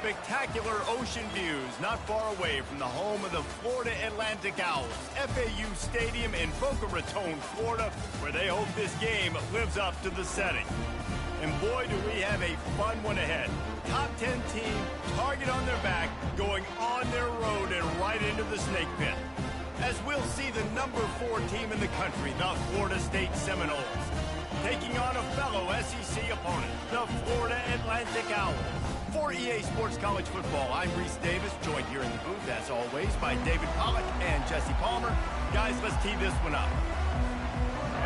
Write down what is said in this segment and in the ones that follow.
spectacular ocean views not far away from the home of the Florida Atlantic Owls, FAU Stadium in Boca Raton, Florida, where they hope this game lives up to the setting. And boy, do we have a fun one ahead. Top 10 team, target on their back, going on their road and right into the snake pit. As we'll see the number 4 team in the country, the Florida State Seminoles, taking on a fellow SEC opponent, the Florida Atlantic Owls. For EA Sports College Football, I'm Reese Davis, joined here in the booth, as always, by David Pollack and Jesse Palmer. Guys, let's tee this one up.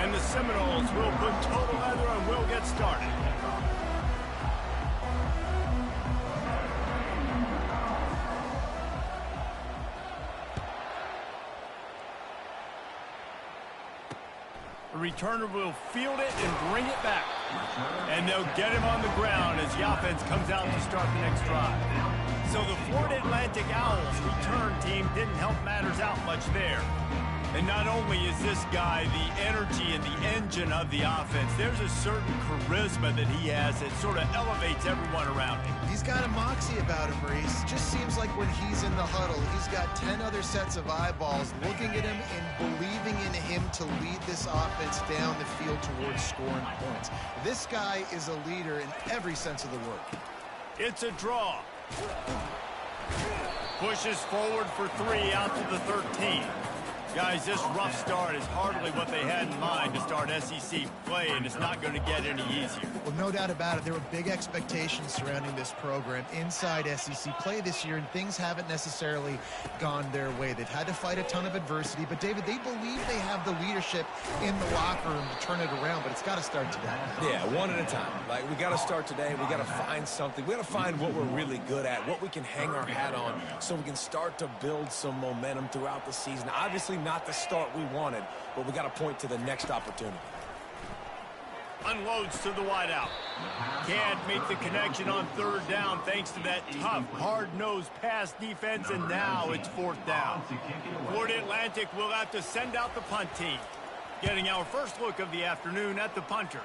And the Seminoles will put total leather and we'll get started. The returner will field it and bring it back. And they'll get him on the ground as the offense comes out to start the next drive. So the Florida Atlantic Owls return team didn't help matters out much there. And not only is this guy the energy and the engine of the offense, there's a certain charisma that he has that sort of elevates everyone around him. He's got a moxie about him, Reese. Just seems like when he's in the huddle, he's got 10 other sets of eyeballs looking at him and believing in him to lead this offense down the field towards scoring points. This guy is a leader in every sense of the word. It's a draw. Pushes forward for 3 out to the 13. Guys, this rough start is hardly what they had in mind to start SEC play, and it's not going to get any easier. Well, no doubt about it. There were big expectations surrounding this program inside SEC play this year, and things haven't necessarily gone their way. They've had to fight a ton of adversity, but, David, they believe they have the leadership in the locker room to turn it around, but it's got to start today. Yeah, one at a time. Like, we got to start today. We got to find something. We got to find what we're really good at, what we can hang our hat on, so we can start to build some momentum throughout the season. Obviously, not the start we wanted, but we got to point to the next opportunity. Unloads to the wideout. Can't make the connection on 3rd down thanks to that tough, hard-nosed pass defense, and now it's 4th down. Florida Atlantic will have to send out the punt team. Getting our first look of the afternoon at the punter.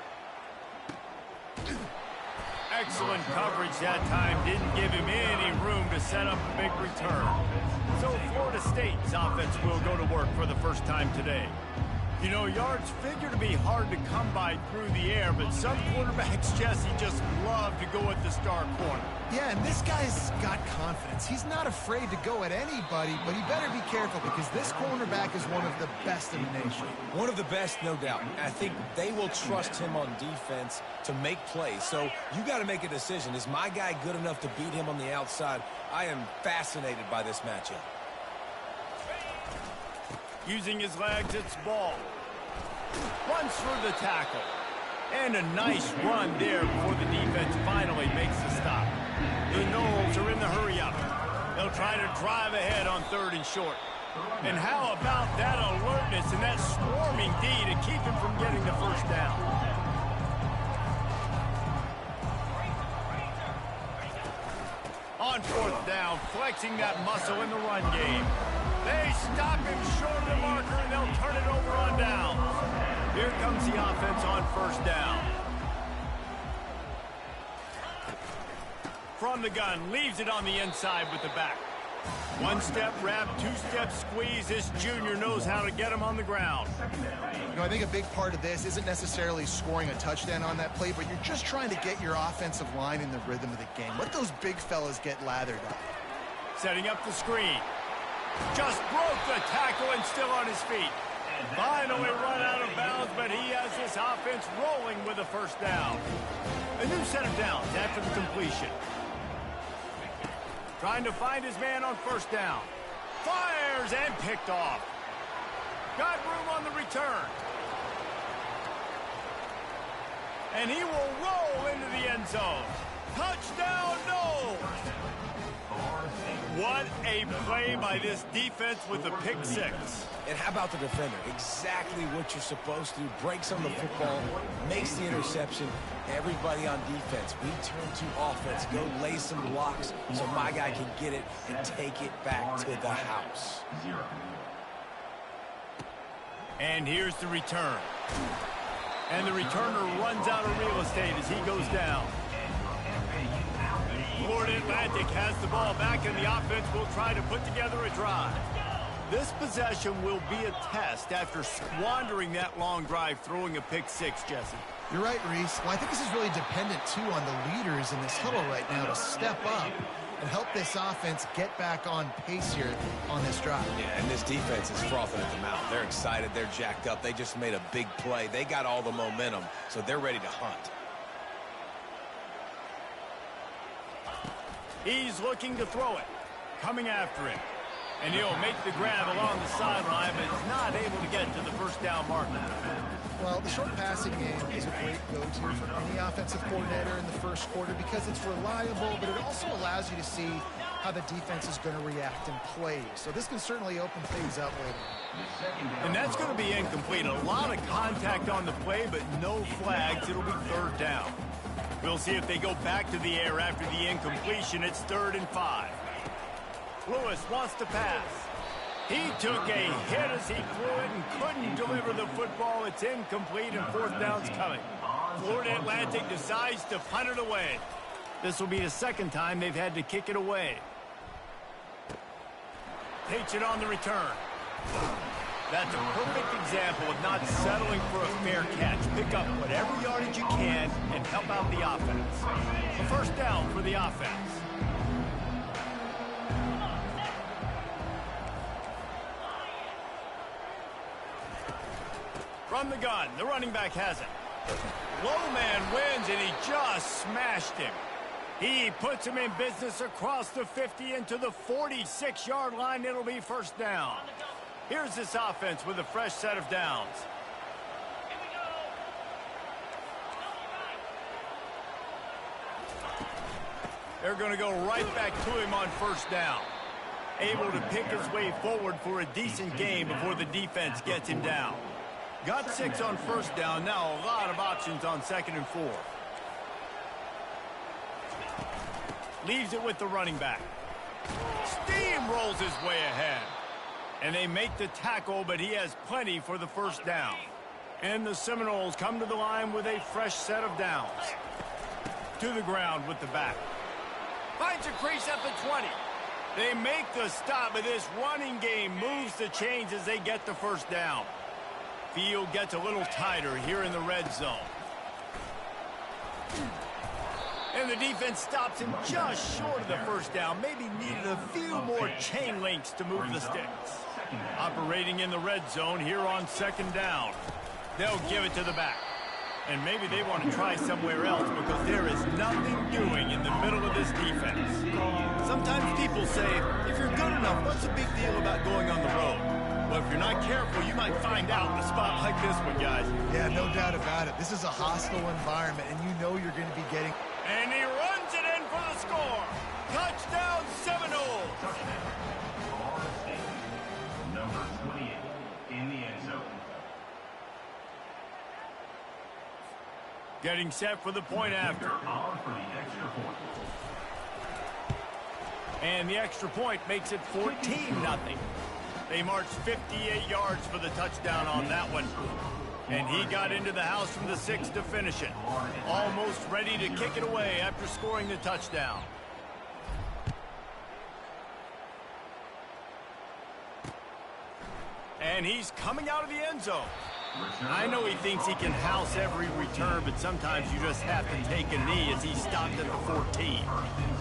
Excellent coverage that time. Didn't give him any room to set up a big return. So Florida State's offense will go to work for the first time today. You know, yards figure to be hard to come by through the air, but some quarterbacks, Jesse, just love to go at the star corner. Yeah, and this guy's got confidence. He's not afraid to go at anybody, but he better be careful because this cornerback is one of the best in the nation. One of the best, no doubt. I think they will trust him on defense to make plays. So you got to make a decision. Is my guy good enough to beat him on the outside? I am fascinated by this matchup. Using his legs, it's ball. Runs through the tackle. And a nice run there before the defense finally makes the stop. The Noles are in the hurry-up. They'll try to drive ahead on 3rd and short. And how about that alertness and that swarming D to keep him from getting the 1st down? On 4th down, flexing that muscle in the run game. They stop him short of the marker, and they'll turn it over on down. Here comes the offense on 1st down. From the gun, leaves it on the inside with the back. 1-step wrap, 2-step squeeze. This junior knows how to get him on the ground. You know, I think a big part of this isn't necessarily scoring a touchdown on that play, but you're just trying to get your offensive line in the rhythm of the game. Let those big fellas get lathered up. Setting up the screen. Just broke the tackle and still on his feet. Finally run out of bounds, but he has this offense rolling with a 1st down. A new set of downs after the completion. Trying to find his man on 1st down. Fires and picked off. Got room on the return. And he will roll into the end zone. Touchdown, Noles! What a play by this defense with the pick 6. And how about the defender? Exactly what you're supposed to do. Breaks on the football, makes the interception. Everybody on defense, we turn to offense. Go lay some blocks so my guy can get it and take it back to the house. And here's the return. And the returner runs out of real estate as he goes down. Florida Atlantic has the ball back, and the offense will try to put together a drive. This possession will be a test after squandering that long drive, throwing a pick six, Jesse. You're right, Reese. Well, I think this is really dependent, too, on the leaders in this huddle right now to step up and help this offense get back on pace here on this drive. Yeah, and this defense is frothing at the mouth. They're excited. They're jacked up. They just made a big play. They got all the momentum, so they're ready to hunt. He's looking to throw it. Coming after him. And he'll make the grab along the sideline, but is not able to get to the first down marker. Well, the short passing game is a great go-to for any offensive coordinator in the first quarter because it's reliable, but it also allows you to see how the defense is going to react in plays. So this can certainly open things up later. And that's going to be incomplete. A lot of contact on the play, but no flags. It'll be third down. We'll see if they go back to the air after the incompletion. It's 3rd and 5. Lewis wants to pass. He took a hit as he threw it and couldn't deliver the football. It's incomplete, and 4th down's coming. Florida Atlantic decides to punt it away. This will be the second time they've had to kick it away. Takes it on the return. That's a perfect example of not settling for a fair catch. Pick up whatever yardage you can and help out the offense. A first down for the offense. From the gun, the running back has it. Low man wins, and he just smashed him. He puts him in business across the 50 into the 46-yard line. It'll be first down. Here's this offense with a fresh set of downs. They're going to go right back to him on first down. Able to pick his way forward for a decent gain before the defense gets him down. Got 6 on first down. Now a lot of options on 2nd and 4. Leaves it with the running back. Steamrolls his way ahead. And they make the tackle, but he has plenty for the first down. And the Seminoles come to the line with a fresh set of downs. To the ground with the back. Finds a crease at the 20. They make the stop, but this running game moves the chains as they get the first down. Field gets a little tighter here in the red zone. And the defense stops him just short of the first down. Maybe needed a few more chain links to move the sticks. Operating in the red zone here on 2nd down. They'll give it to the back. And maybe they want to try somewhere else because there is nothing doing in the middle of this defense. Sometimes people say, if you're good enough, what's the big deal about going on the road? Well, if you're not careful, you might find out in a spot like this one, guys. Yeah, no doubt about it. This is a hostile environment, and you know you're going to be getting... And he runs it in for the score. Touchdown, Seminoles. Number 28 in the end zone. Getting set for the point after. On for the extra point. And the extra point makes it 14-0. They marched 58 yards for the touchdown on that one. And he got into the house from the 6 to finish it. Almost ready to kick it away after scoring the touchdown. And he's coming out of the end zone. I know he thinks he can house every return, but sometimes you just have to take a knee as he stopped at the 14.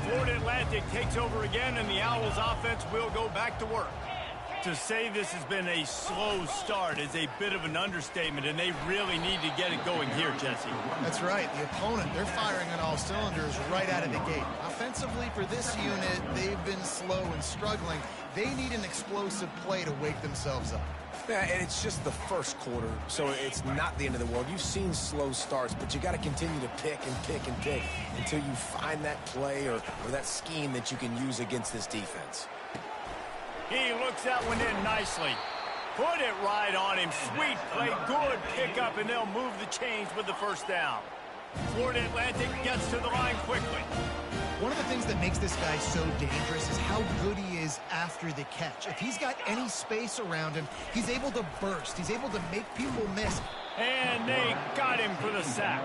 Florida Atlantic takes over again, and the Owls offense will go back to work. To say this has been a slow start is a bit of an understatement, and they really need to get it going here, Jesse. That's right. The opponent, they're firing on all cylinders right out of the gate. Offensively, for this unit, they've been slow and struggling. They need an explosive play to wake themselves up. Yeah, and it's just the first quarter, so it's not the end of the world. You've seen slow starts, but you got to continue to pick and pick and pick until you find that play or that scheme that you can use against this defense. He looks that one in nicely. Put it right on him. Sweet play, good pickup, and they'll move the chains with the first down. Florida Atlantic gets to the line quickly. One of the things that makes this guy so dangerous is how good he is after the catch. If he's got any space around him, he's able to burst. He's able to make people miss. And they got him for the sack.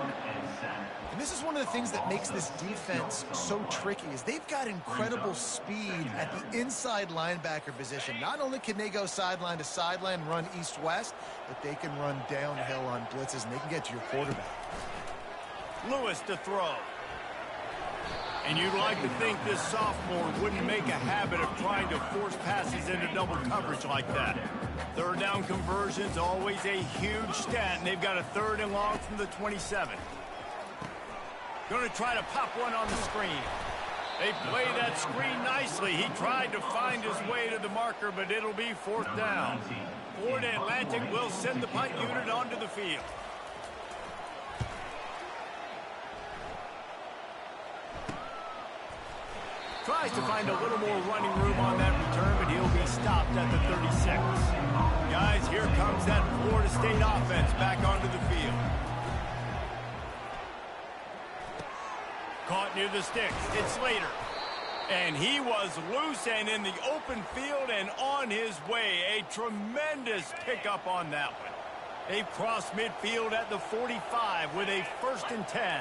And this is one of the things that makes this defense so tricky is they've got incredible speed at the inside linebacker position. Not only can they go sideline to sideline, run east-west, but they can run downhill on blitzes, and they can get to your quarterback. Lewis to throw. And you'd like to think this sophomore wouldn't make a habit of trying to force passes into double coverage like that. Third down conversion's always a huge stat, and they've got a 3rd and long from the 27. Going to try to pop one on the screen. They play that screen nicely. He tried to find his way to the marker, but it'll be 4th down. Florida Atlantic will send the punt unit onto the field. Tries to find a little more running room on that return, but he'll be stopped at the 36. Guys, here comes that Florida State offense back onto the field. Caught near the sticks. It's Slater. And he was loose and in the open field and on his way. A tremendous pickup on that one. They've crossed midfield at the 45 with a 1st and 10.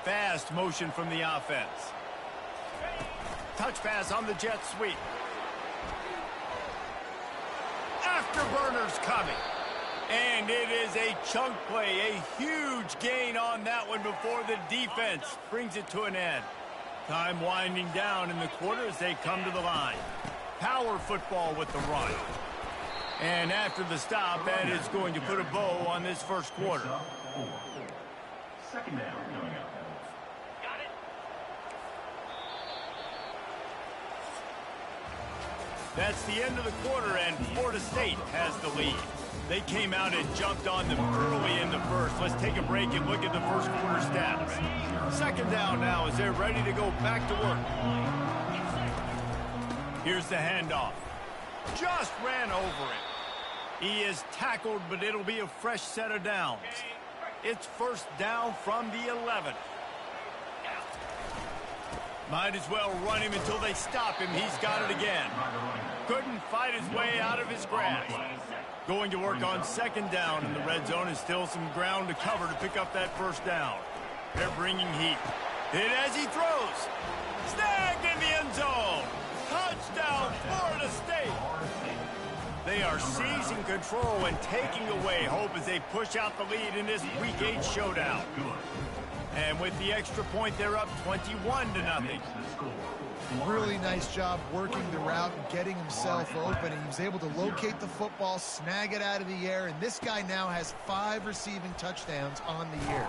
Fast motion from the offense. Touch pass on the jet sweep. Afterburners coming. And it is a chunk play, a huge gain on that one before the defense brings it to an end. Time winding down in the quarter as they come to the line. Power football with the run. And after the stop, that is going to put a bow on this first quarter. 2nd down coming up. That's the end of the quarter, and Florida State has the lead. They came out and jumped on them early in the first. Let's take a break and look at the first quarter stats. 2nd down now as they're ready to go back to work. Here's the handoff. Just ran over it. He is tackled, but it'll be a fresh set of downs. It's 1st down from the 11. Might as well run him until they stop him. He's got it again. Couldn't fight his way out of his grasp. Going to work on 2nd down in the red zone and still some ground to cover to pick up that 1st down. They're bringing heat. Hit as he throws. Snagged in the end zone. Touchdown, Florida State. They are seizing control and taking away hope as they push out the lead in this Week 8 showdown. And with the extra point, they're up 21-0. Really nice job working the route and getting himself open. And he was able to locate the football, snag it out of the air, and this guy now has 5 receiving touchdowns on the year.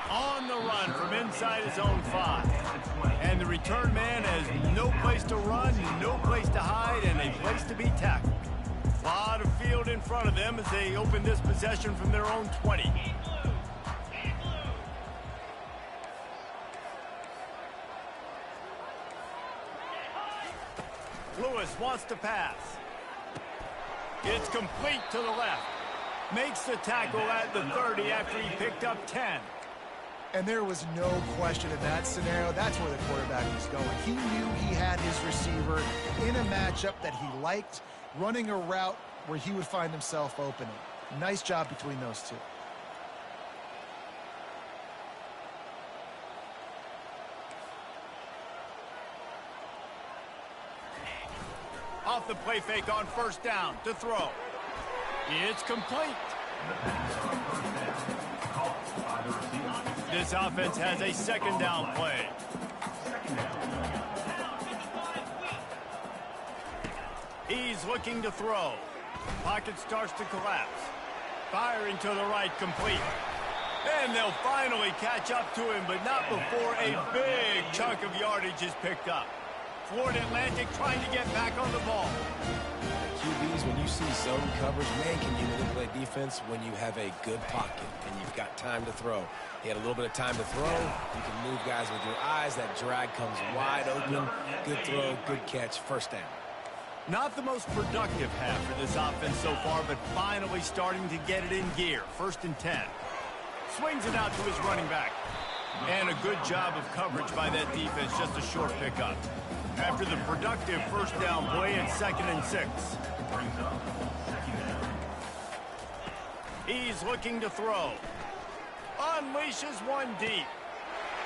On the run from inside his own 5. And the return man has no place to run, no place to hide, and a place to be tackled. A lot of field in front of them as they open this possession from their own 20. Lewis wants to pass. It's complete to the left. Makes the tackle at the 30 after he picked up 10. And there was no question in that scenario. That's where the quarterback was going. He knew he had his receiver in a matchup that he liked, running a route where he would find himself opening. Nice job between those two. Off the play fake on 1st down to throw. It's complete. This offense has a 2nd down play. He's looking to throw. Pocket starts to collapse. Firing to the right, complete. And they'll finally catch up to him, but not before a big chunk of yardage is picked up. Florida Atlantic trying to get back on the ball. QBs, when you see zone coverage, man, can you manipulate defense when you have a good pocket and you've got time to throw. He had a little bit of time to throw. You can move guys with your eyes. That drag comes wide open. Good throw, good catch, 1st down. Not the most productive half for this offense so far, but finally starting to get it in gear. 1st and 10. Swings it out to his running back. And a good job of coverage by that defense, just a short pickup. After the productive 1st down play, it's 2nd and 6. He's looking to throw. Unleashes one deep.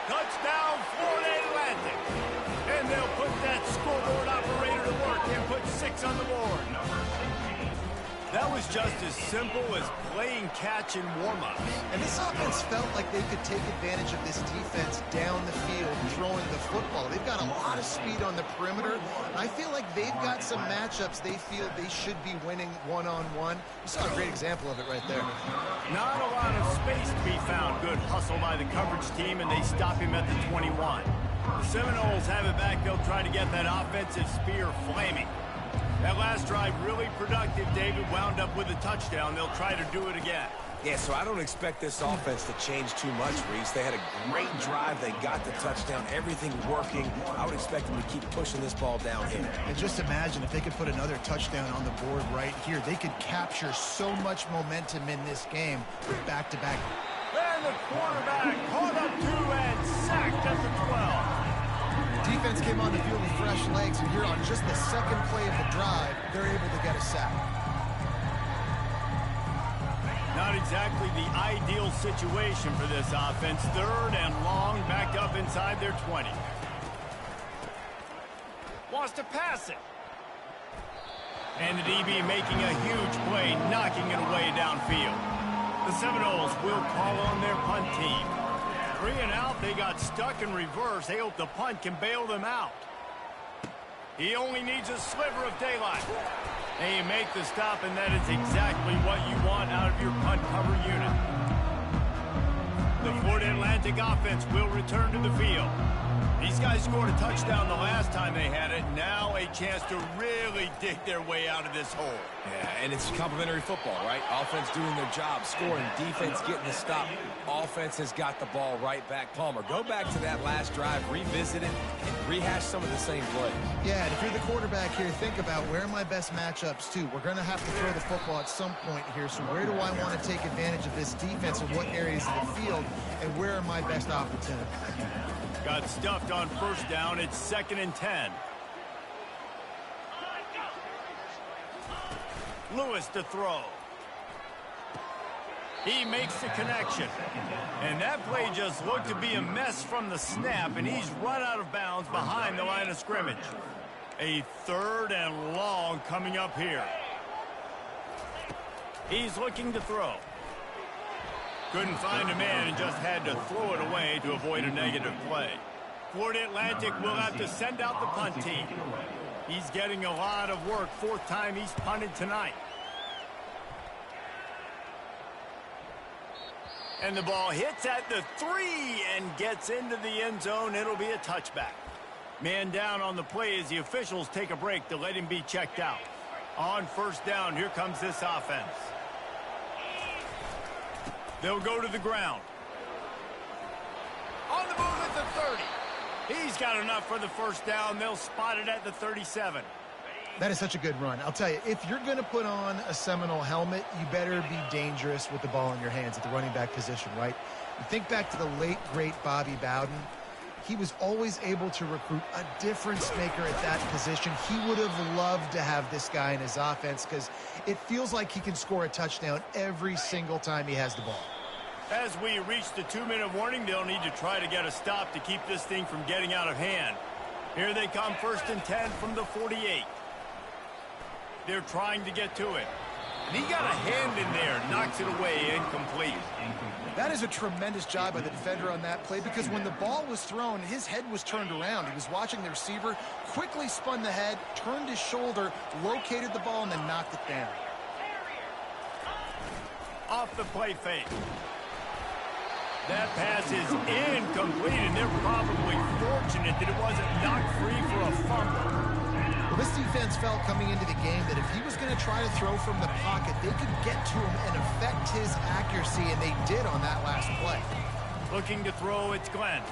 Touchdown, Florida Atlantic. And they'll put that scoreboard operator to work and put 6 on the board. That was just as simple as playing catch in warm-ups. And this offense felt like they could take advantage of this defense down the field throwing the football. They've got a lot of speed on the perimeter. I feel like they've got some matchups they feel they should be winning one-on-one. You saw a great example of it right there. Not a lot of space to be found. Good hustle by the coverage team, and they stop him at the 21. The Seminoles have it back. They'll try to get that offensive spear flaming. That last drive really productive. David wound up with a touchdown. They'll try to do it again. Yeah, so I don't expect this offense to change too much, Reese. They had a great drive. They got the touchdown. Everything working. I would expect them to keep pushing this ball down here. And just imagine if they could put another touchdown on the board right here. They could capture so much momentum in this game with back-to-back. And the quarterback caught up 2 and sacked at the 12. Defense came on the field with fresh legs, and here on just the second play of the drive, they're able to get a sack. Not exactly the ideal situation for this offense. 3rd and long, backed up inside their 20. Wants to pass it. And the DB making a huge play, knocking it away downfield. The Seminoles will call on their punt team. 3 and out, they got stuck in reverse. They hope the punt can bail them out. He only needs a sliver of daylight. And you make the stop, and that is exactly what you want out of your punt cover unit. The Florida Atlantic offense will return to the field. These guys scored a touchdown the last time they had it. Now a chance to really dig their way out of this hole. Yeah, and it's complimentary football, right? Offense doing their job, scoring, defense getting the stop. Offense has got the ball right back. Palmer, go back to that last drive, revisit it, and rehash some of the same plays. Yeah, and if you're the quarterback here, think about where are my best matchups, too. We're going to have to throw the football at some point here, so where do I want to take advantage of this defense and what areas of the field, and where are my best opportunities? Got stuffed on 1st down. It's 2nd and 10. Lewis to throw. He makes the connection. And that play just looked to be a mess from the snap, and he's run out of bounds behind the line of scrimmage. A 3rd and long coming up here. He's looking to throw. Couldn't find a man and just had to throw it away to avoid a negative play. Florida Atlantic will have to send out the punt team. He's getting a lot of work. 4th time he's punted tonight. And the ball hits at the 3 and gets into the end zone. It'll be a touchback. Man down on the play as the officials take a break to let him be checked out. On 1st down, here comes this offense. They'll go to the ground. On the move at the 30. He's got enough for the 1st down. They'll spot it at the 37. That is such a good run. I'll tell you, if you're going to put on a Seminole helmet, you better be dangerous with the ball in your hands at the running back position, right? You think back to the late, great Bobby Bowden. He was always able to recruit a difference maker at that position. He would have loved to have this guy in his offense because it feels like he can score a touchdown every single time he has the ball. As we reach the 2-minute warning, they'll need to try to get a stop to keep this thing from getting out of hand. Here they come, 1st and 10 from the 48. They're trying to get to it. And he got a hand in there, knocks it away, incomplete. That is a tremendous job by the defender on that play because when the ball was thrown, his head was turned around. He was watching the receiver, quickly spun the head, turned his shoulder, located the ball, and then knocked it down. Off the play fake. That pass is incomplete, and they're probably fortunate that it wasn't knocked free for a fumble. Well, this defense felt coming into the game that if he was going to try to throw from the pocket, they could get to him and affect his accuracy, and they did on that last play. Looking to throw, it's Glenn.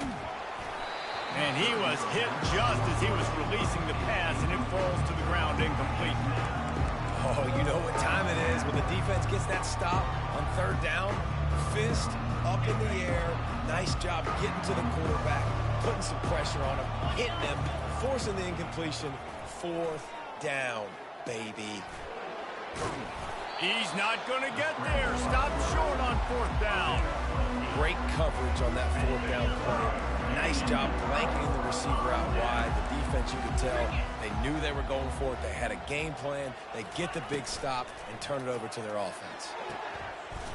And he was hit just as he was releasing the pass, and it falls to the ground incomplete. Oh, you know what time it is when the defense gets that stop on 3rd down. Fist up in the air. Nice job getting to the quarterback, putting some pressure on him, hitting him, forcing the incompletion. 4th down, baby. He's not going to get there. Stopped short on 4th down. Great coverage on that 4th down play. Nice job blanketing the receiver out wide. The defense, you could tell, they knew they were going for it. They had a game plan. They get the big stop and turn it over to their offense.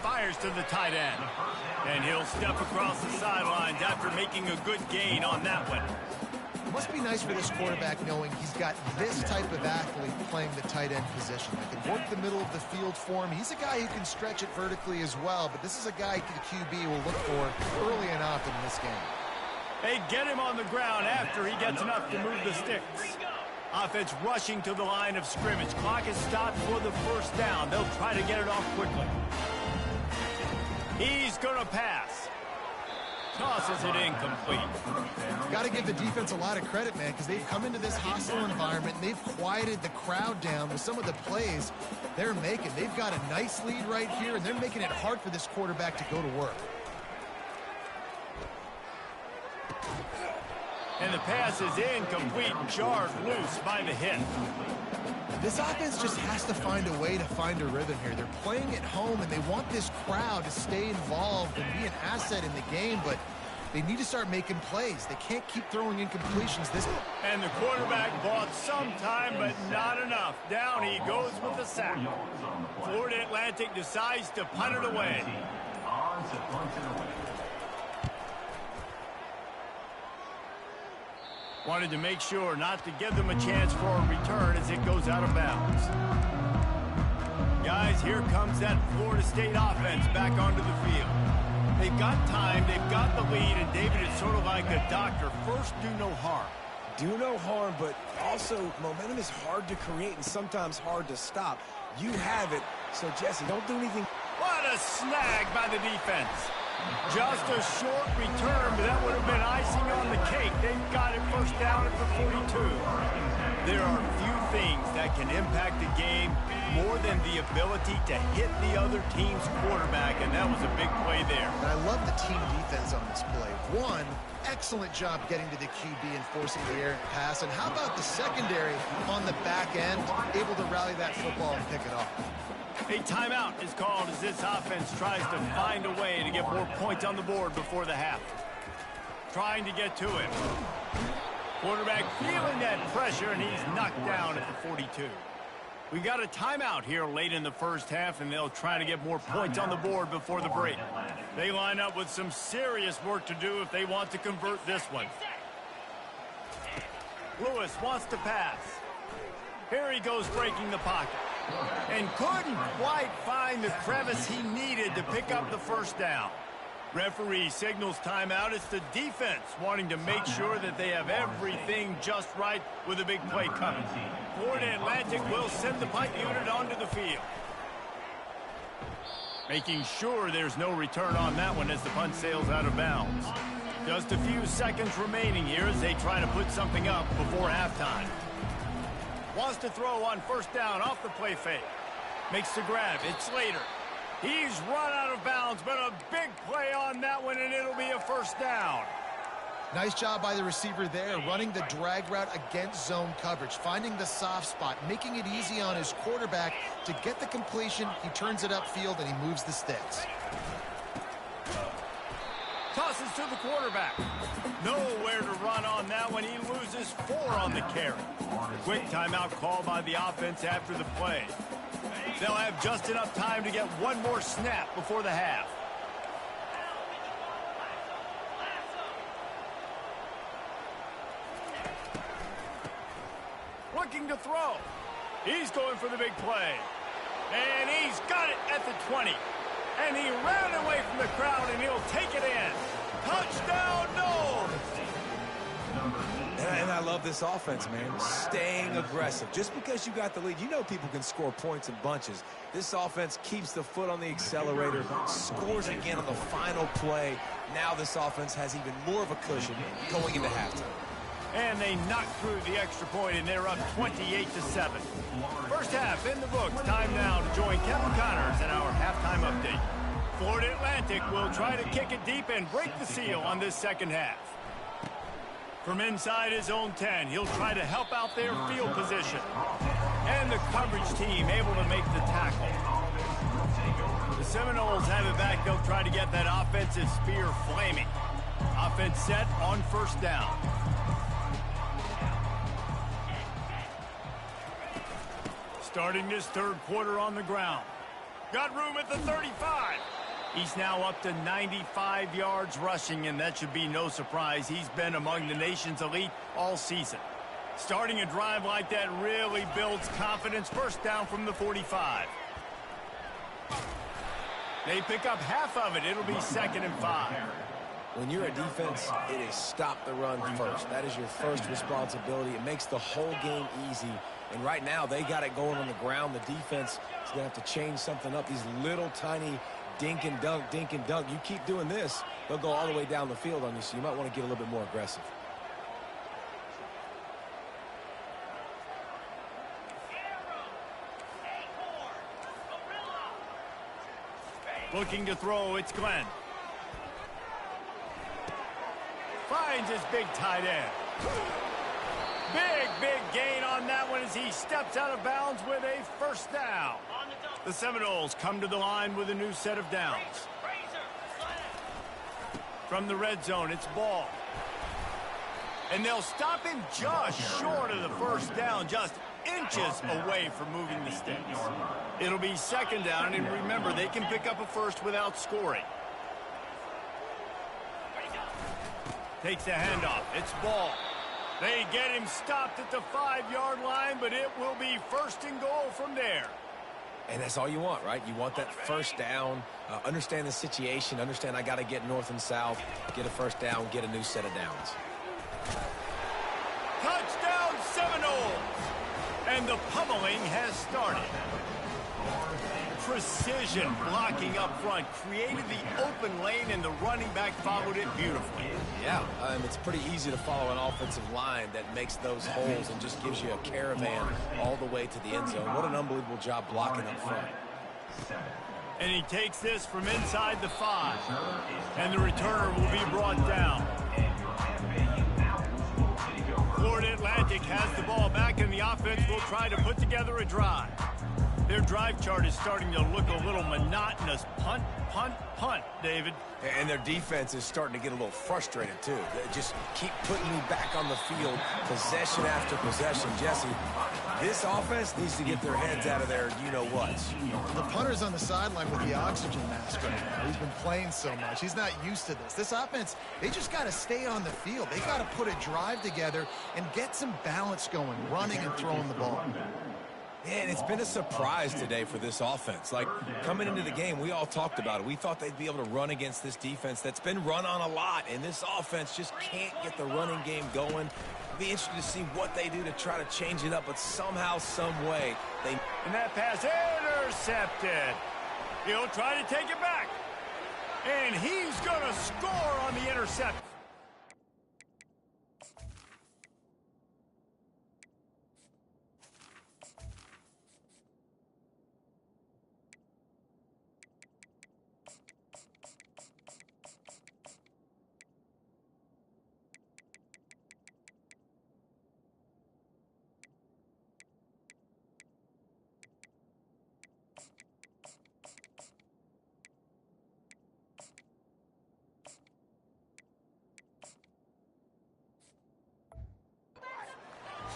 Fires to the tight end. And he'll step across the sidelines after making a good gain on that one. It must be nice for this quarterback knowing he's got this type of athlete playing the tight end position. They can work the middle of the field for him. He's a guy who can stretch it vertically as well, but this is a guy the QB will look for early and often in this game. They get him on the ground after he gets enough to move the sticks. Offense rushing to the line of scrimmage. Clock is stopped for the 1st down. They'll try to get it off quickly. He's going to pass. Tosses it incomplete. Got to give the defense a lot of credit, man, because they've come into this hostile environment and they've quieted the crowd down with some of the plays they're making. They've got a nice lead right here, and they're making it hard for this quarterback to go to work. And the pass is incomplete, jarred loose by the hit. This offense just has to find a way to find a rhythm here. They're playing at home, and they want this crowd to stay involved and be an asset in the game, but they need to start making plays. They can't keep throwing incompletions. And the quarterback bought some time, but not enough. Down he goes with the sack. Florida Atlantic decides to punt it away. Wanted to make sure not to give them a chance for a return as it goes out of bounds. Guys, here comes that Florida State offense back onto the field. They've got time, they've got the lead, and David, it's sort of like a doctor. First, do no harm. Do no harm, but also momentum is hard to create and sometimes hard to stop. You have it, so Jesse, don't do anything. What a snag by the defense. Just a short return, but that would have been icing on the cake. They've got it 1st down at the 42. There are few things that can impact a game more than the ability to hit the other team's quarterback, and that was a big play there. And I love the team defense on this play. One, excellent job getting to the QB and forcing the errant pass. And how about the secondary on the back end, able to rally that football and pick it off? A timeout is called as this offense tries to find a way to get more points on the board before the half. Trying to get to it. Quarterback feeling that pressure, and he's knocked down at the 42. We got a timeout here late in the 1st half, and they'll try to get more points on the board before the break. They line up with some serious work to do if they want to convert this one. Lewis wants to pass. Here he goes breaking the pocket. And couldn't quite find the crevice he needed to pick up the 1st down. Referee signals timeout. It's the defense wanting to make sure that they have everything just right with a big play coming. Florida Atlantic will send the punt unit onto the field. Making sure there's no return on that one as the punt sails out of bounds. Just a few seconds remaining here as they try to put something up before halftime. Wants to throw on 1st down off the play fake. Makes the grab. It's Slater. He's run out of bounds, but a big play on that one, and it'll be a 1st down. Nice job by the receiver there, running the drag route against zone coverage, finding the soft spot, making it easy on his quarterback to get the completion. He turns it upfield, and he moves the sticks. Tosses to the quarterback. Nowhere to run on that one. He loses 4 on the carry. Quick timeout call by the offense after the play. They'll have just enough time to get one more snap before the half. Looking to throw. He's going for the big play. And he's got it at the 20. And he ran away from the crowd, and he'll take it in. Touchdown, no! And I love this offense, man. Staying aggressive. Just because you got the lead, you know people can score points in bunches. This offense keeps the foot on the accelerator, scores again on the final play. Now this offense has even more of a cushion going into halftime. And they knock through the extra point, and they're up 28-7. 1st half in the books. Time now to join Kevin Connors in our halftime update. Florida Atlantic will try to kick it deep and break the seal on this 2nd half. From inside his own 10, he'll try to help out their field position. And the coverage team able to make the tackle. The Seminoles have it back. They'll try to get that offensive spear flaming. Offense set on first down. Starting this third quarter on the ground. Got room at the 35. He's now up to 95 yards rushing, and that should be no surprise. He's been among the nation's elite all season. Starting a drive like that really builds confidence. First down from the 45. They pick up half of it. It'll be 2nd and 5. When you're a defense, it is stop the run first. That is your first responsibility. It makes the whole game easy. And right now, they got it going on the ground. The defense is going to have to change something up. These little tiny dink and dunk, dink and dunk. You keep doing this, they'll go all the way down the field on you, so you might want to get a little bit more aggressive. Looking to throw, it's Glenn. Finds his big tight end. Big gain on that one as he steps out of bounds with a first down. The Seminoles come to the line with a new set of downs. From the red zone, it's Ball. And they'll stop him just short of the first down, just inches away from moving the sticks. It'll be 2nd down, and remember, they can pick up a first without scoring. Takes the handoff. It's Ball. They get him stopped at the 5-yard line, but it will be 1st and goal from there. And that's all you want, right? You want that first down, understand the situation, understand I got to get north and south, get a first down, get a new set of downs. Touchdown Seminoles! And the pummeling has started. Precision blocking up front created the open lane, and the running back followed it beautifully. Yeah, it's pretty easy to follow an offensive line that makes those holes and just gives you a caravan all the way to the end zone. What an unbelievable job blocking up front. And he takes this from inside the 5. And the returner will be brought down. Florida Atlantic has the ball back, and the offense will try to put together a drive. Their drive chart is starting to look a little monotonous. Punt, punt, punt, David. And their defense is starting to get a little frustrated, too. They just keep putting me back on the field, possession after possession. Jesse, this offense needs to get their heads out of their you-know-whats. The punter's on the sideline with the oxygen mask right now. He's been playing so much. He's not used to this. This offense, they just got to stay on the field. They got to put a drive together and get some balance going, running and throwing the ball. And it's been a surprise today for this offense. Like, coming into the game, we all talked about it. We thought they'd be able to run against this defense that's been run on a lot, and this offense just can't get the running game going. It'll be interesting to see what they do to try to change it up, but somehow, some way, they... And that pass intercepted. He'll try to take it back. And he's going to score on the interception.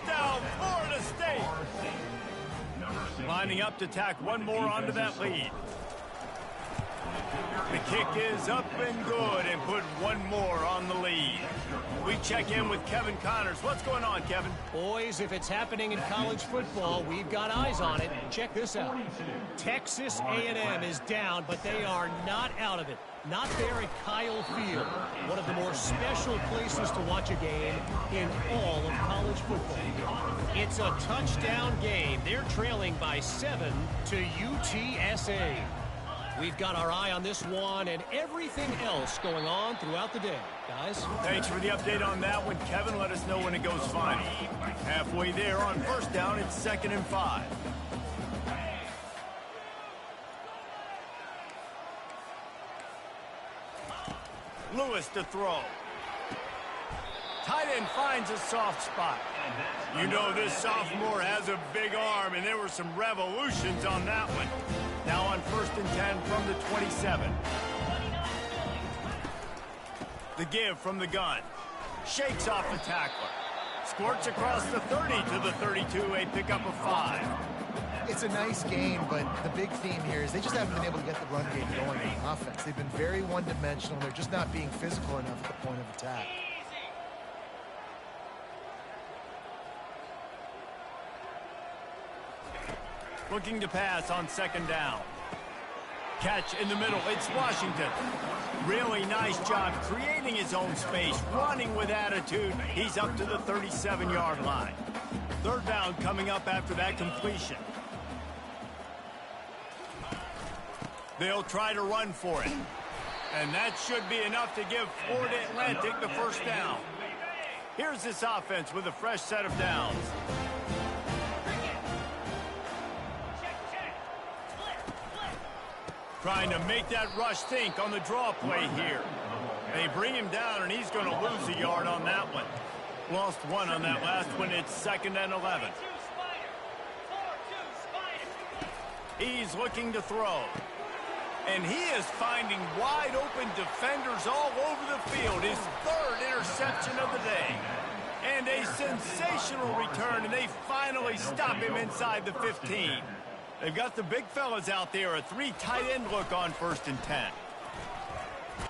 Down Florida State. Lining up to tack one more onto that lead. The kick is up and good, and put one more on the lead. We check in with Kevin Connors. What's going on, Kevin? Boys, if it's happening in college football, we've got eyes on it. Check this out. Texas A&M is down, but they are not out of it. Not there at Kyle Field, one of the more special places to watch a game in all of college football. It's a touchdown game. They're trailing by 7 to UTSA. We've got our eye on this one and everything else going on throughout the day, guys. Thanks for the update on that one, Kevin. Let us know when it goes final. Halfway there on first down, it's 2nd and 5. Lewis to throw. Tight end finds a soft spot. You know this sophomore has a big arm, and there were some revolutions on that one. Now on 1st and 10 from the 27. The give from the gun. Shakes off the tackler. Squirts across the 30 to the 32, a pickup of 5. It's a nice gain, but the big theme here is they just haven't been able to get the run game going in offense. They've been very one-dimensional. They're just not being physical enough at the point of attack. Looking to pass on 2nd down. Catch in the middle. It's Washington. Really nice job creating his own space, running with attitude. He's up to the 37-yard line. 3rd down coming up after that completion. They'll try to run for it. And that should be enough to give Florida Atlantic the 1st down. Here's this offense with a fresh set of downs. Trying to make that rush think on the draw play here. They bring him down, and he's going to lose a yard on that one. Lost 1 on that last one. It's 2nd and 11. He's looking to throw. And he is finding wide-open defenders all over the field. His 3rd interception of the day. And a sensational return, and they finally stop him inside the 15. They've got the big fellas out there, a 3 tight end look on 1st and 10.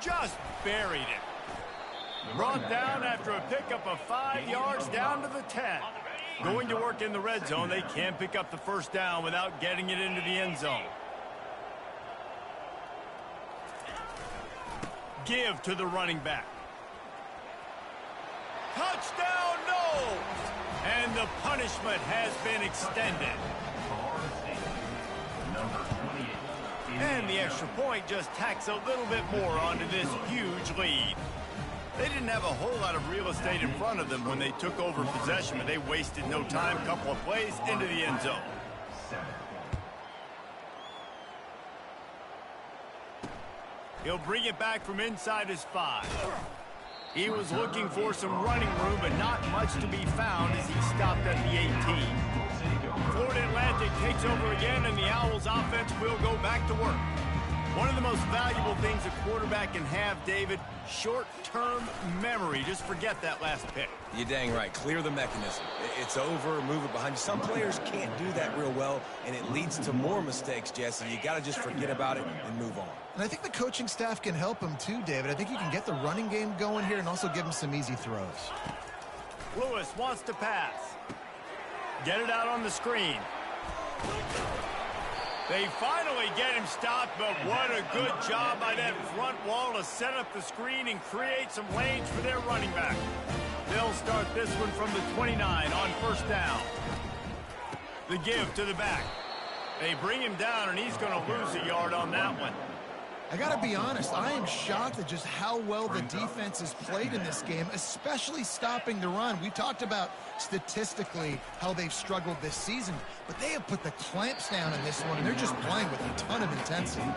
Just buried it. Brought down after a pickup of 5 yards down to the 10. Going to work in the red zone. They can't pick up the 1st down without getting it into the end zone. Give to the running back. Touchdown, no! And the punishment has been extended. And the extra point just tacks a little bit more onto this huge lead. They didn't have a whole lot of real estate in front of them when they took over possession, but they wasted no time. A couple of plays into the end zone. He'll bring it back from inside his 5. He was looking for some running room, but not much to be found as he stopped at the 18. Florida Atlantic takes over again, and the Owls offense will go back to work. One of the most valuable things a quarterback can have, David, short-term memory. Just forget that last pick. You're dang right. Clear the mechanism. It's over, move it behind you. Some players can't do that real well, and it leads to more mistakes, Jesse. You got to just forget about it and move on. And I think the coaching staff can help him too, David. I think you can get the running game going here and also give him some easy throws. Lewis wants to pass. Get it out on the screen. They finally get him stopped, but what a good job by that front wall to set up the screen and create some lanes for their running back. They'll start this one from the 29 on 1st down. The give to the back. They bring him down, and he's going to lose a yard on that one. I got to be honest, I am shocked at just how well the defense has played in this game, especially stopping the run. We talked about statistically how they've struggled this season, but they have put the clamps down in this one, and they're just playing with a ton of intensity.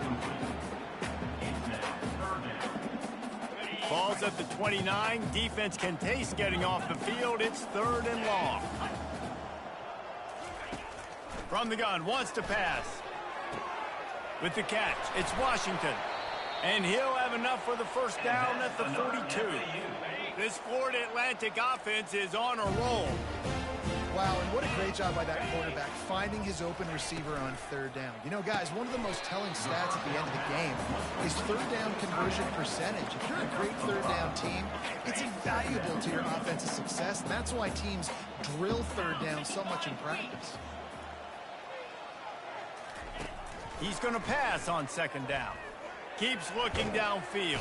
Ball's at the 29. Defense can taste getting off the field. It's 3rd and long. From the gun, wants to pass. With the catch, it's Washington. And he'll have enough for the 1st down at the 42. This Florida Atlantic offense is on a roll. Wow, and what a great job by that quarterback finding his open receiver on 3rd down. You know, guys, one of the most telling stats at the end of the game is 3rd down conversion percentage. If you're a great 3rd down team, it's invaluable to your offensive success. And that's why teams drill 3rd down so much in practice. He's going to pass on 2nd down. Keeps looking downfield.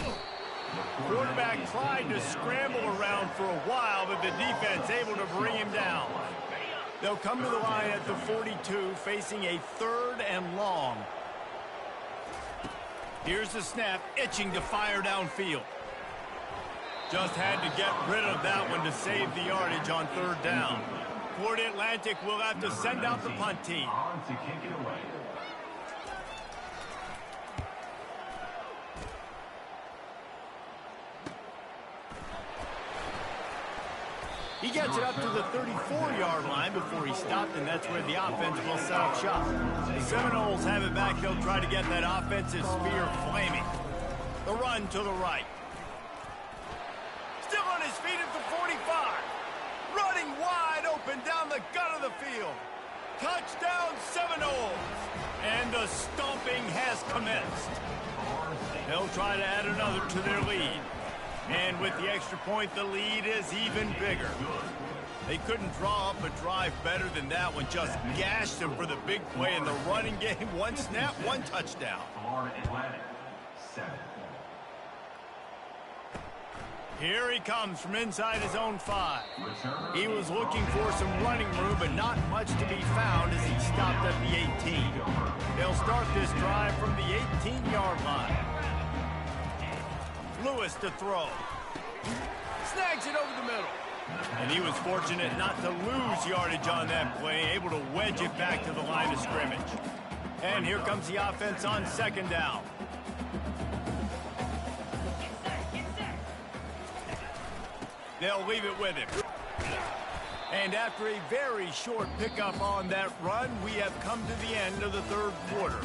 Quarterback tried to scramble around for a while, but the defense able to bring him down. They'll come to the line at the 42, facing a 3rd and long. Here's the snap, itching to fire downfield. Just had to get rid of that one to save the yardage on 3rd down. Florida Atlantic will have to send out the punt team. He gets it up to the 34-yard line before he stopped, and that's where the offense will set up shop. The Seminoles have it back. They'll try to get that offensive spear flaming. The run to the right. Still on his feet at the 45. Running wide open down the gut of the field. Touchdown Seminoles. And the stomping has commenced. They'll try to add another to their lead. And with the extra point, the lead is even bigger. They couldn't draw up a drive better than that one. Just gashed them for the big play in the running game. One snap, one touchdown. Florida Atlantic, 7. Here he comes from inside his own 5. He was looking for some running room, but not much to be found as he stopped at the 18. They'll start this drive from the 18-yard line. Lewis to throw. Snags it over the middle. And he was fortunate not to lose yardage on that play, able to wedge it back to the line of scrimmage. And here comes the offense on second down. They'll leave it with him. And after a very short pickup on that run, we have come to the end of the third quarter.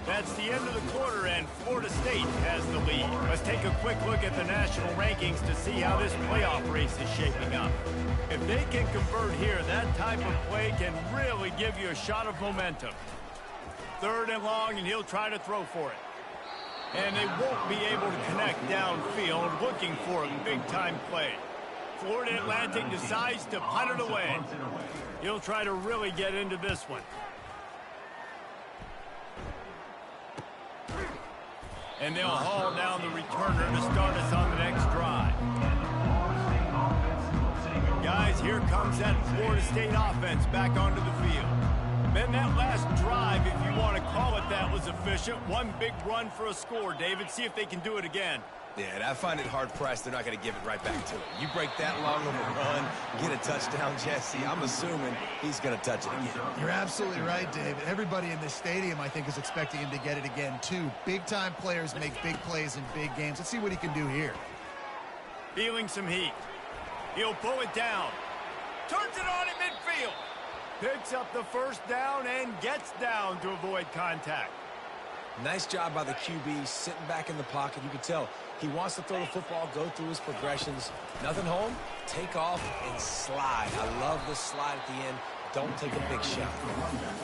That's the end of the quarter, and Florida State has the lead. Let's take a quick look at the national rankings to see how this playoff race is shaping up. If they can convert here, that type of play can really give you a shot of momentum. 3rd and long, and he'll try to throw for it. And they won't be able to connect downfield, looking for a big-time play. Florida Atlantic decides to punt it away. He'll try to really get into this one. And they'll haul down the returner to start us on the next drive. Guys, here comes that Florida State offense back onto the field. Then that last drive, if you want to call it that, was efficient. One big run for a score, David. See if they can do it again. Yeah, and I find it hard-pressed they're not going to give it right back to him. You break that long of a run, get a touchdown, Jesse, I'm assuming he's going to touch it again. You're absolutely right, David. Everybody in this stadium, I think, is expecting him to get it again, too. Big-time players make big plays in big games. Let's see what he can do here. Feeling some heat. He'll pull it down. Turns it on in midfield. Picks up the first down and gets down to avoid contact. Nice job by the QB, sitting back in the pocket. You can tell he wants to throw the football, go through his progressions. Nothing home, take off, and slide. I love the slide at the end. Don't take a big shot.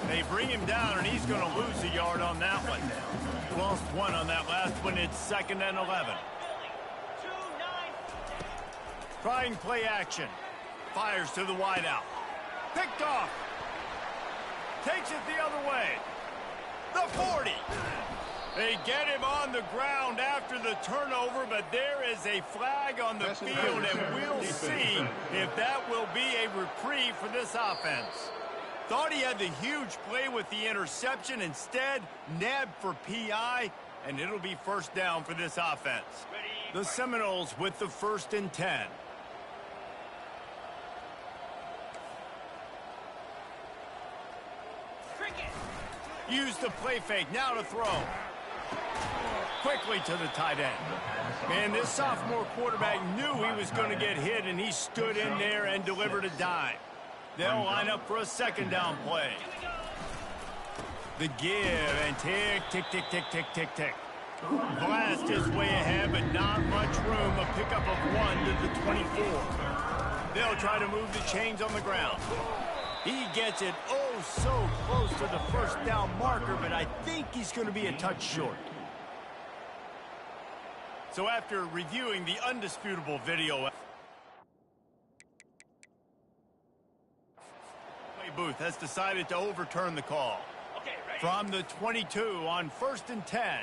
They bring him down, and he's going to lose a yard on that one. Lost one on that last one. It's 2nd and 11. Trying play action. Fires to the wideout. Picked off. Takes it the other way. The 40. They get him on the ground after the turnover, but there is a flag on the field, and we'll see if that will be a reprieve for this offense. Thought he had the huge play with the interception. Instead, nabbed for PI, and it'll be first down for this offense. The Seminoles with the 1st and 10. Use the play fake, now to throw. Quickly to the tight end. And this sophomore quarterback knew he was going to get hit, and he stood in there and delivered a dime. They'll line up for a 2nd down play. The give, and tick, tick, tick, tick, tick, tick, tick. Blast his way ahead, but not much room. A pickup of 1 to the 24. They'll try to move the chains on the ground. He gets it so close to the first down marker, but I think he's going to be a touch short. So after reviewing the undisputable video, booth has decided to overturn the call. From the 22 on 1st and 10.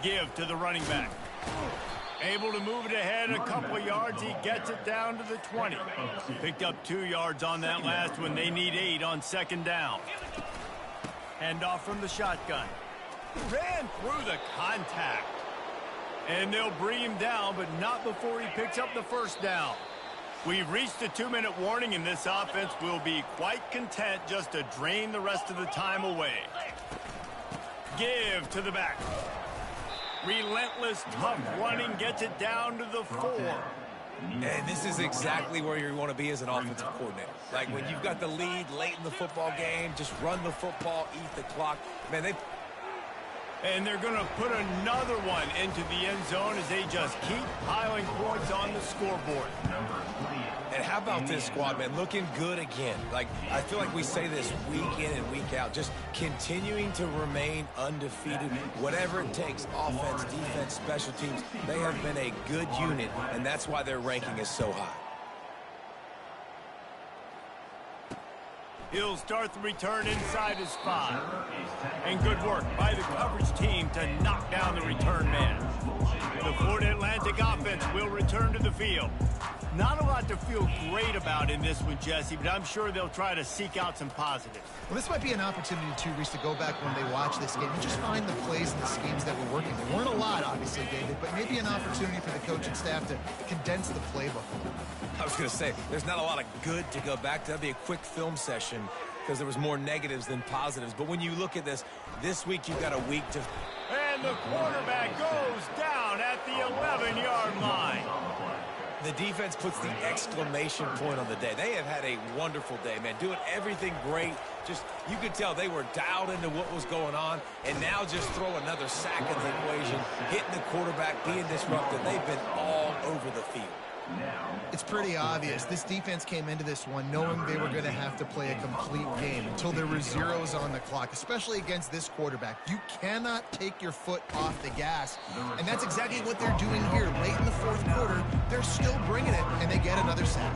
Give to the running back. Able to move it ahead a couple of yards. He gets it down to the 20. Picked up 2 yards on that last one. They need 8 on 2nd down. Hand off from the shotgun. Ran through the contact. And they'll bring him down, but not before he picks up the first down. We've reached the 2-minute warning, and this offense will be quite content just to drain the rest of the time away. Give to the back. Relentless, tough running gets it down to the 4. And this is exactly where you want to be as an offensive coordinator. Like when you've got the lead late in the football game, just run the football, eat the clock. Man, And they're going to put another one into the end zone as they just keep piling points on the scoreboard. And how about this squad, man? Looking good again. Like, I feel like we say this week in and week out, just continuing to remain undefeated. Whatever it takes, offense, defense, special teams, they have been a good unit, and that's why their ranking is so high. He'll start the return inside his 5. And good work by the coverage team to knock down the return man. The Florida Atlantic offense will return to the field. Not a lot to feel great about in this one, Jesse, but I'm sure they'll try to seek out some positives. Well, this might be an opportunity, too, Reese, to go back when they watch this game and just find the plays and the schemes that were working. There weren't a lot, obviously, David, but maybe an opportunity for the coach and staff to condense the playbook. I was going to say, there's not a lot of good to go back to. That'd be a quick film session because there was more negatives than positives. But when you look at this week you've got a week to... And the quarterback goes down at the 11-yard line. The defense puts the exclamation point on the day. They have had a wonderful day, man. Doing everything great. Just, you could tell they were dialed into what was going on. And now just throw another sack in the equation. Hitting the quarterback, being disrupted. They've been all over the field. It's pretty obvious. This defense came into this one knowing they were going to have to play a complete game until there were zeros on the clock, especially against this quarterback. You cannot take your foot off the gas, and that's exactly what they're doing here. Late in the fourth quarter, they're still bringing it, and they get another sack.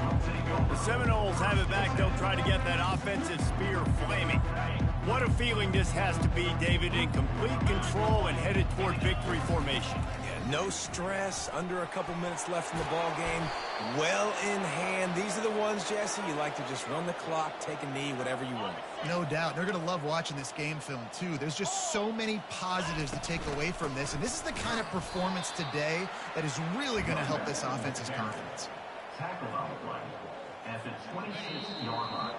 The Seminoles have it back. They'll try to get that offensive spear flaming. What a feeling this has to be, David, in complete control and headed toward victory formation. No stress, under a couple minutes left in the ball game, well in hand. These are the ones, Jesse, you like to just run the clock, take a knee, whatever you want. No doubt. They're going to love watching this game film, too. There's just so many positives to take away from this, and this is the kind of performance today that is really going to help this offense's confidence. Tackle on the play at the 26-yard line.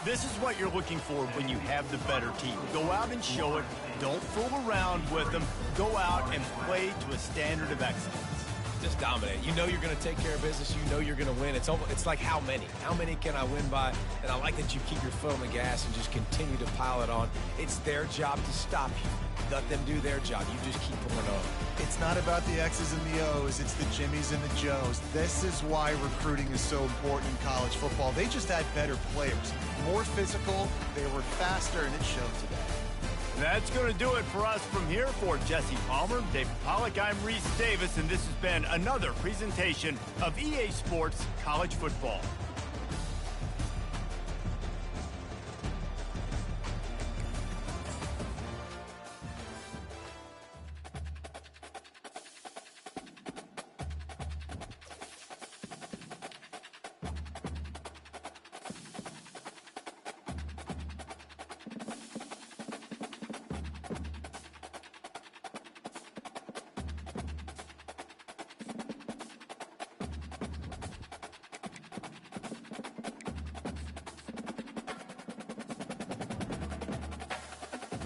This is what you're looking for when you have the better team. Go out and show it. Don't fool around with them. Go out and play to a standard of excellence. Just dominate. You know you're going to take care of business. You know you're going to win. It's like how many? How many can I win by? And I like that you keep your foot on the gas and just continue to pile it on. It's their job to stop you. Let them do their job. You just keep pulling on. It's not about the X's and the O's. It's the Jimmies and the Joes. This is why recruiting is so important in college football. They just had better players, more physical, they were faster, and it showed today. That's going to do it for us from here. For Jesse Palmer, David Pollack, I'm Reese Davis, and this has been another presentation of EA Sports College Football.